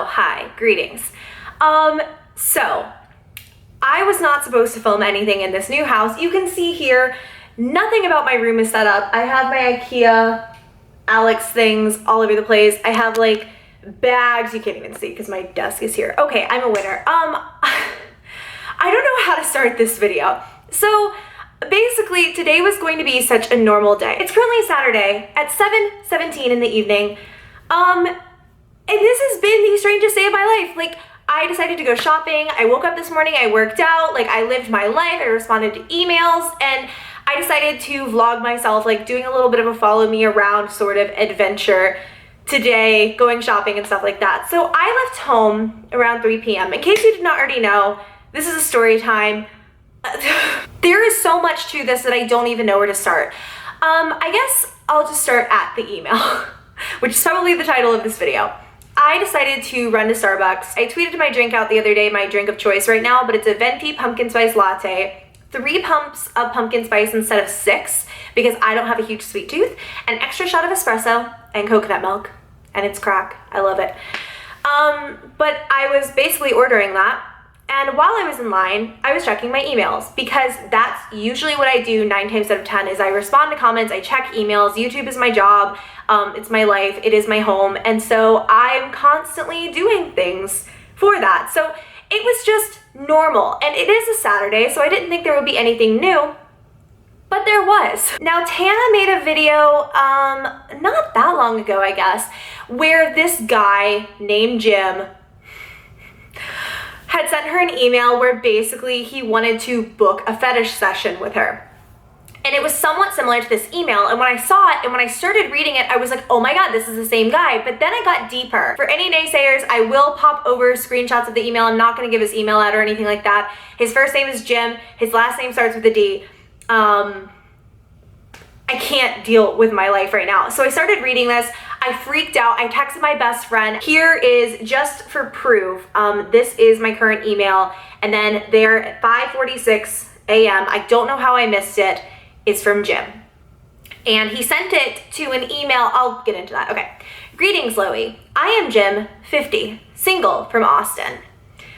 hi, greetings. So I was not supposed to film anything in this new house. You can see here, nothing about my room is set up. I have my IKEA Alex things all over the place. I have like bags, you can't even see because my desk is here. Okay, I'm a winner. I don't know how to start this video. So basically today was going to be such a normal day. It's currently Saturday at 7:17 in the evening. And this has been the strangest day of my life. Like, I decided to go shopping. I woke up this morning, I worked out, like I lived my life, I responded to emails, and I decided to vlog myself, like doing a little bit of a follow me around sort of adventure today, going shopping and stuff like that. So I left home around 3 p.m. In case you did not already know, this is a story time. There is so much to this that I don't even know where to start. I guess I'll just start at the email, which is probably the title of this video. I decided to run to Starbucks. I tweeted my drink out the other day, my drink of choice right now, but it's a venti pumpkin spice latte, 3 pumps of pumpkin spice instead of 6 because I don't have a huge sweet tooth, an extra shot of espresso and coconut milk, and it's crack. I love it. But I was basically ordering that, and while I was in line, I was checking my emails because that's usually what I do 9 times out of 10 is I respond to comments, I check emails. YouTube is my job. It's my life, it is my home, and so I'm constantly doing things for that. So it was just normal, and it is a Saturday, so I didn't think there would be anything new, but there was. Now, Tana made a video not that long ago, I guess, where this guy named Jim had sent her an email where basically he wanted to book a fetish session with her. And it was somewhat similar to this email, and when I saw it and when I started reading it, I was like, oh my god, this is the same guy. But then I got deeper. For any naysayers, I will pop over screenshots of the email. I'm not gonna give his email out or anything like that. His first name is Jim, his last name starts with a D. I can't deal with my life right now. So I started reading this, I freaked out, I texted my best friend. Here is, just for proof, this is my current email, and then there at 5:46 a.m., I don't know how I missed it, is from Jim. And he sent it to an email, I'll get into that, okay. Greetings, Loey. I am Jim, 50, single from Austin.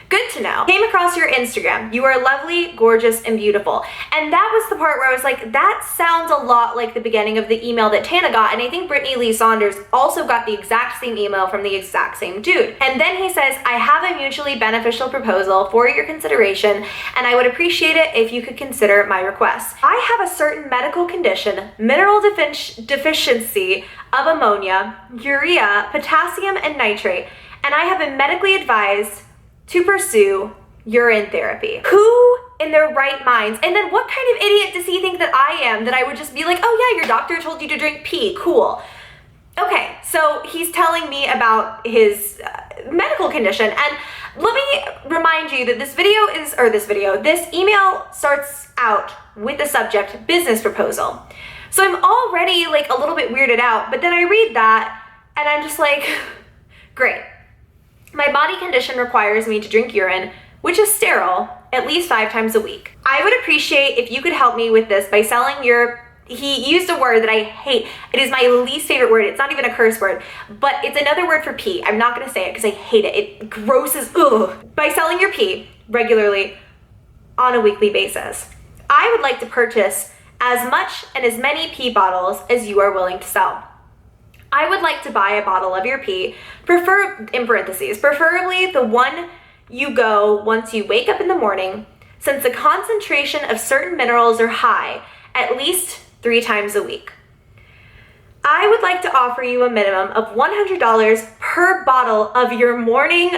Good to know. Came across your Instagram. You are lovely, gorgeous, and beautiful. And that was the part where I was like, that sounds a lot like the beginning of the email that Tana got, and I think Brittany Lee Saunders also got the exact same email from the exact same dude. And then he says, I have a mutually beneficial proposal for your consideration, and I would appreciate it if you could consider my request. I have a certain medical condition, mineral deficiency of ammonia, urea, potassium, and nitrate, and I have been medically advised to pursue urine therapy. Who in their right minds? And then what kind of idiot does he think that I am, that I would just be like, oh yeah, your doctor told you to drink pee, cool. Okay, so he's telling me about his medical condition, and let me remind you that this email starts out with the subject, business proposal. So I'm already like a little bit weirded out, but then I read that and I'm just like, great. My body condition requires me to drink urine, which is sterile, at least 5 times a week. I would appreciate if you could help me with this by selling your, he used a word that I hate. It is my least favorite word. It's not even a curse word, but it's another word for pee. I'm not gonna say it because I hate it. It grosses, ugh. By selling your pee regularly on a weekly basis. I would like to purchase as much and as many pee bottles as you are willing to sell. I would like to buy a bottle of your pee, in parentheses, preferably the one you go once you wake up in the morning, since the concentration of certain minerals are high, at least 3 times a week. I would like to offer you a minimum of $100 per bottle of your morning,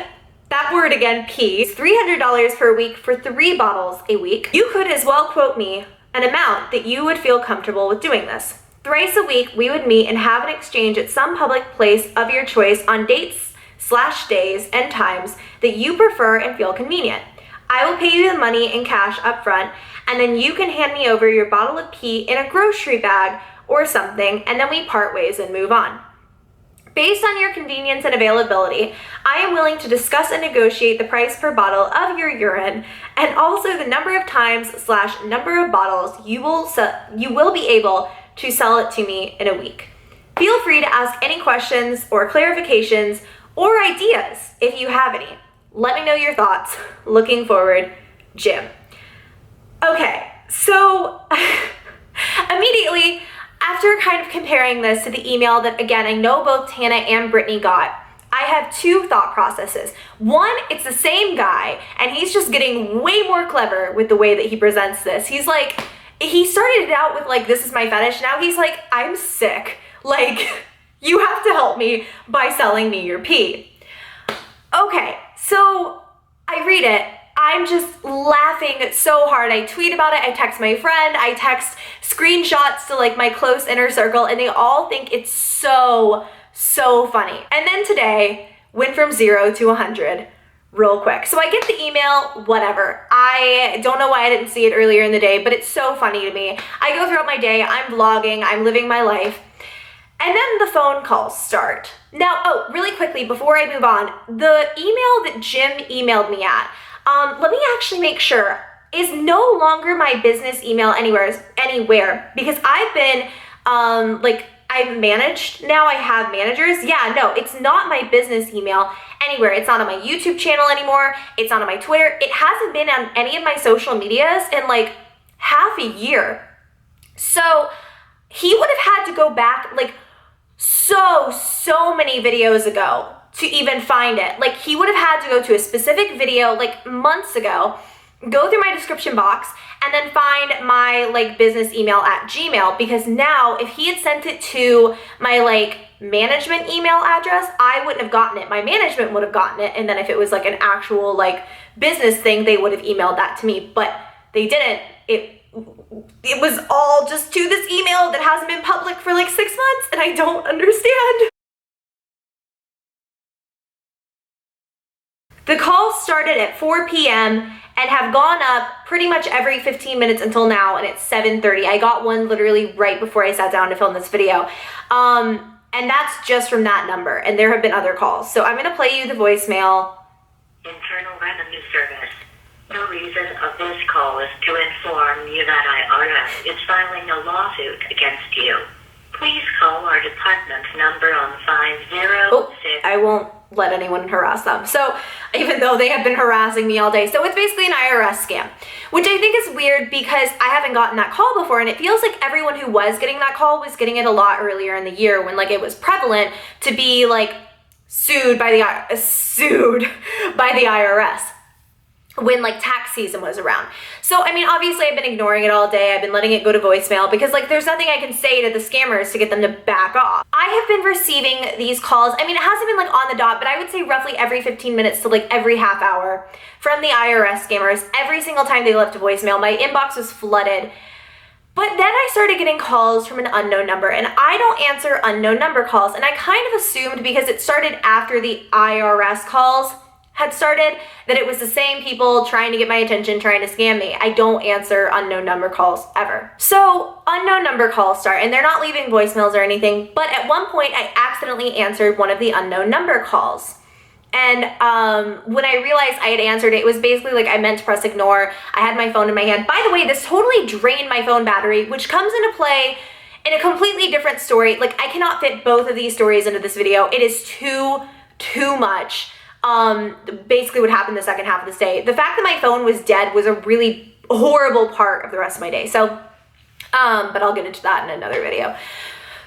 that word again, pee, $300 per week for 3 bottles a week. You could as well quote me an amount that you would feel comfortable with doing this. Thrice a week, we would meet and have an exchange at some public place of your choice on dates/days and times that you prefer and feel convenient. I will pay you the money in cash up front, and then you can hand me over your bottle of pee in a grocery bag or something, and then we part ways and move on. Based on your convenience and availability, I am willing to discuss and negotiate the price per bottle of your urine, and also the number of times/number of bottles you will be able to sell it to me in a week. Feel free to ask any questions or clarifications or ideas if you have any. Let me know your thoughts. Looking forward, Jim. Okay, so immediately after kind of comparing this to the email that, again, I know both Tana and Brittany got, I have two thought processes. One, it's the same guy, and he's just getting way more clever with the way that he presents this. He's like, he started it out with like, this is my fetish. Now he's like, I'm sick. Like, you have to help me by selling me your pee. Okay, so I read it. I'm just laughing so hard. I tweet about it. I text my friend. I text screenshots to like my close inner circle, and they all think it's so funny. And then today went from 0 to 100 real quick. So I get the email, whatever. I don't know why I didn't see it earlier in the day, but it's so funny to me. I go throughout my day, I'm vlogging, I'm living my life, and then the phone calls start. Now, oh, really quickly before I move on, the email that Jim emailed me at, let me actually make sure, is no longer my business email anywhere, because I've been I'm managed now. I have managers. Yeah, no, it's not my business email anywhere. It's not on my YouTube channel anymore. It's not on my Twitter. It hasn't been on any of my social medias in like half a year. So he would have had to go back like so many videos ago to even find it. Like he would have had to go to a specific video like months ago, go through my description box, and then find my like business email at Gmail, because now if he had sent it to my like management email address, I wouldn't have gotten it. My management would have gotten it, and then if it was like an actual like business thing, they would have emailed that to me, but they didn't. It was all just to this email that hasn't been public for like 6 months, and I don't understand. The calls started at 4 p.m. and have gone up pretty much every 15 minutes until now, and it's 7:30. I got one literally right before I sat down to film this video. And that's just from that number, and there have been other calls. So I'm gonna play you the voicemail. Internal Revenue Service. The reason of this call is to inform you that IRS is filing a lawsuit against you. Please call our department number on 506. Oh, I won't let anyone harass them. So even though they have been harassing me all day. So it's basically an IRS scam, which I think is weird because I haven't gotten that call before, and it feels like everyone who was getting that call was getting it a lot earlier in the year when like it was prevalent to be like sued by the IRS when like tax season was around. So I mean, obviously I've been ignoring it all day. I've been letting it go to voicemail because like there's nothing I can say to the scammers to get them to back off. I have been receiving these calls. I mean, it hasn't been like on the dot, but I would say roughly every 15 minutes to like every half hour from the IRS scammers. Every single time they left a voicemail, my inbox was flooded. But then I started getting calls from an unknown number, and I don't answer unknown number calls. And I kind of assumed, because it started after the IRS calls had started, that it was the same people trying to get my attention, trying to scam me. I don't answer unknown number calls ever. So unknown number calls start, and they're not leaving voicemails or anything, but at one point I accidentally answered one of the unknown number calls. And when I realized I had answered it, it was basically like I meant to press ignore. I had my phone in my hand. By the way, this totally drained my phone battery, which comes into play in a completely different story. Like I cannot fit both of these stories into this video. It is too much. Basically what happened the second half of this day. The fact that my phone was dead was a really horrible part of the rest of my day. So, but I'll get into that in another video.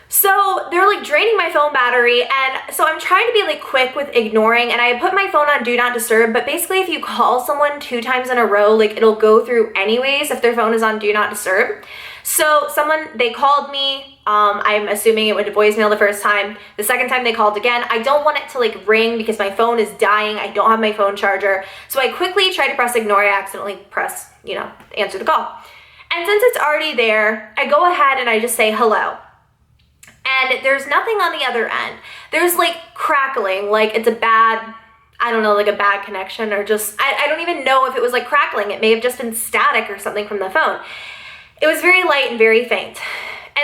So they're like draining my phone battery, and so I'm trying to be like quick with ignoring, and I put my phone on do not disturb, but basically if you call someone 2 times in a row, like it'll go through anyways if their phone is on do not disturb. So they called me, I'm assuming it went to voicemail the first time. The second time they called again. I don't want it to like ring because my phone is dying. I don't have my phone charger. So I quickly try to press ignore. I accidentally press, answer the call. And since it's already there, I go ahead and I just say hello. And there's nothing on the other end. There's like crackling, like it's a bad, I don't know, like a bad connection, or just, I don't even know if it was like crackling. It may have just been static or something from the phone. It was very light and very faint.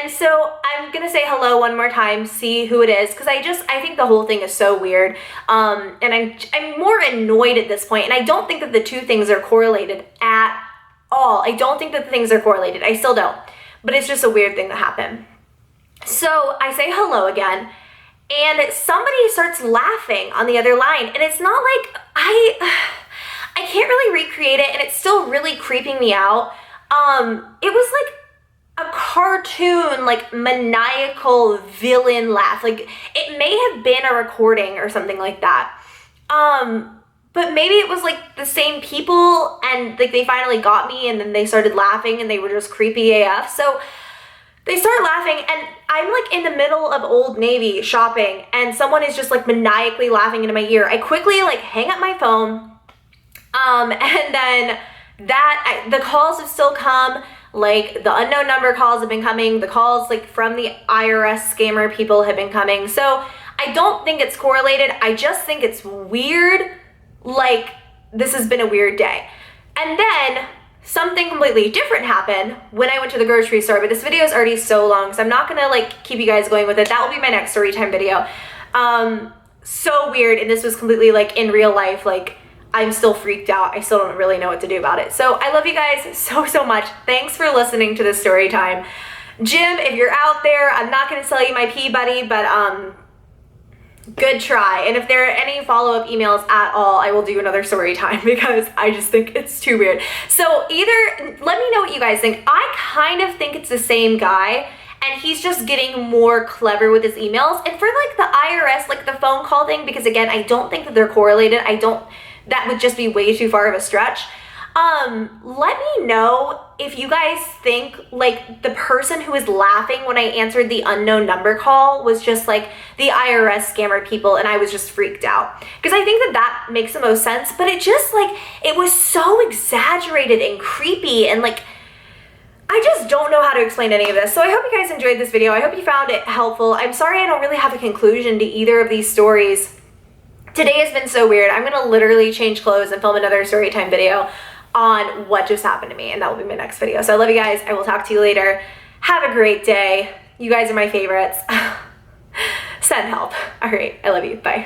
And so I'm gonna say hello one more time, see who it is, because I think the whole thing is so weird. And I'm more annoyed at this point, and I don't think that the two things are correlated at all. I don't think that the things are correlated. I still don't. But it's just a weird thing that happened. So I say hello again, and somebody starts laughing on the other line, and it's not like I can't really recreate it, and it's still really creeping me out. It was like a cartoon, like maniacal villain laugh. Like it may have been a recording or something like that. But maybe it was like the same people, and like they finally got me, and then they started laughing, and they were just creepy AF. So they start laughing, and I'm like in the middle of Old Navy shopping, and someone is just like maniacally laughing into my ear. I quickly like hang up my phone, and then the calls have still come. Like the unknown number calls have been coming. The calls like from the IRS scammer people have been coming. So I don't think it's correlated. I just think it's weird. Like this has been a weird day. And then something completely different happened when I went to the grocery store, but this video is already so long, so I'm not gonna like keep you guys going with it. That will be my next story time video. So weird, and this was completely like in real life. Like I'm still freaked out. I still don't really know what to do about it. So I love you guys so much. Thanks for listening to this story time. Jim, if you're out there, I'm not gonna sell you my pee buddy, but good try. And if there are any follow-up emails at all, I will do another story time because I just think it's too weird. So either let me know what you guys think. I kind of think it's the same guy, and he's just getting more clever with his emails. And for like the IRS, like the phone call thing, because again, I don't think that they're correlated. That would just be way too far of a stretch. Let me know if you guys think like the person who was laughing when I answered the unknown number call was just like the IRS scammer people, and I was just freaked out. Because I think that makes the most sense, but it just like, it was so exaggerated and creepy, and like, I just don't know how to explain any of this. So I hope you guys enjoyed this video. I hope you found it helpful. I'm sorry I don't really have a conclusion to either of these stories. Today has been so weird. I'm gonna literally change clothes and film another story time video on what just happened to me, and that will be my next video. So I love you guys. I will talk to you later. Have a great day. You guys are my favorites. Send help. All right, I love you. Bye.